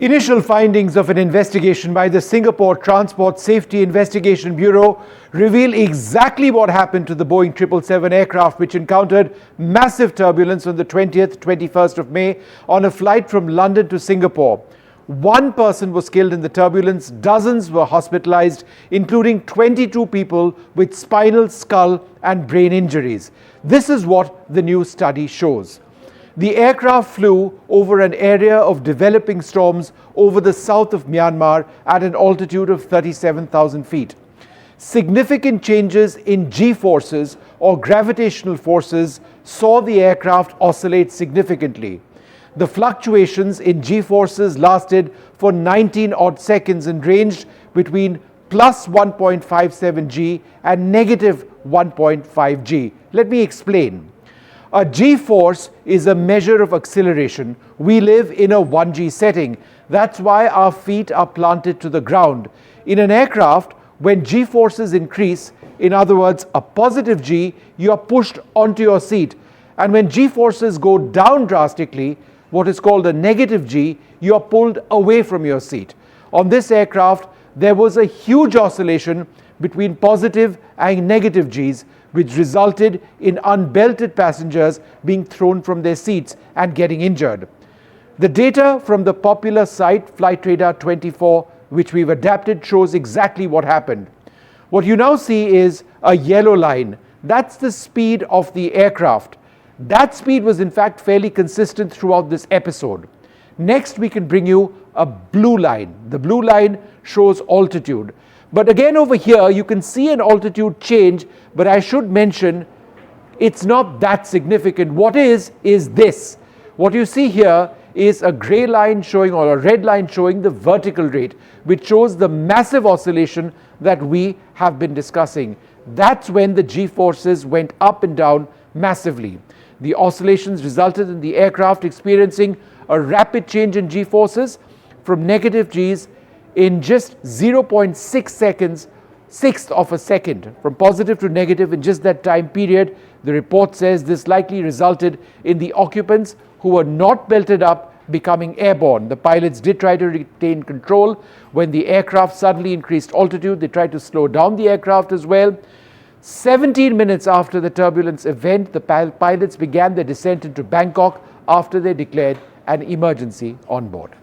Initial findings of an investigation by the Singapore Transport Safety Investigation Bureau reveal exactly what happened to the Boeing 777 aircraft, which encountered massive turbulence on the 20th, 21st of May on a flight from London to Singapore. One person was killed in the turbulence, dozens were hospitalized, including 22 people with spinal, skull and brain injuries. This is what the new study shows. The aircraft flew over an area of developing storms over the south of Myanmar at an altitude of 37,000 feet. Significant changes in G-forces or gravitational forces saw the aircraft oscillate significantly. The fluctuations in G-forces lasted for 19 odd seconds and ranged between plus 1.57 G and negative 1.5 G. Let me explain. A G-force is a measure of acceleration. We live in a 1G setting. That's why our feet are planted to the ground. In an aircraft, when G-forces increase, in other words, a positive G, you are pushed onto your seat. And when G-forces go down drastically, what is called a negative G, you are pulled away from your seat. On this aircraft, there was a huge oscillation between positive and negative Gs, which resulted in unbelted passengers being thrown from their seats and getting injured. The data from the popular site Flightradar 24, which we've adapted, shows exactly what happened. What you now see is a yellow line. That's the speed of the aircraft. That speed was in fact fairly consistent throughout this episode. Next, we can bring you a blue line. The blue line shows altitude. But again over here, you can see an altitude change, but I should mention it's not that significant. What is this. What you see here is a gray line showing or a red line showing the vertical rate, which shows the massive oscillation that we have been discussing. That's when the G-forces went up and down massively. The oscillations resulted in the aircraft experiencing a rapid change in G-forces from negative Gs in just 0.6 seconds, sixth of a second, from positive to negative in just that time period. The report says this likely resulted in the occupants who were not belted up becoming airborne. The pilots did try to retain control. When the aircraft suddenly increased altitude, they tried to slow down the aircraft as well. 17 minutes after the turbulence event, the pilots began their descent into Bangkok after they declared an emergency on board.